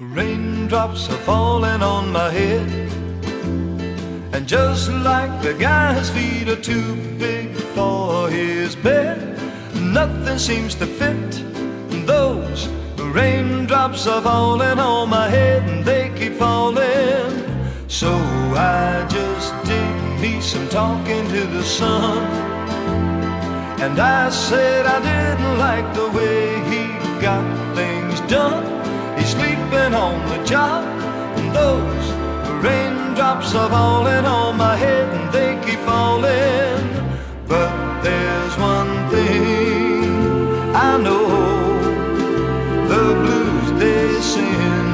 Raindrops are falling on my head, and just like the guy's feet are too big for his bed, nothing seems to fit. Those raindrops are falling on my head, and they keep falling. So I just did me some talking to the sun, and I said I didn't like the way he got things done. He's sleeping on the job, and those raindrops are falling on my head, and they keep falling. But there's one thing I know, the blues they sing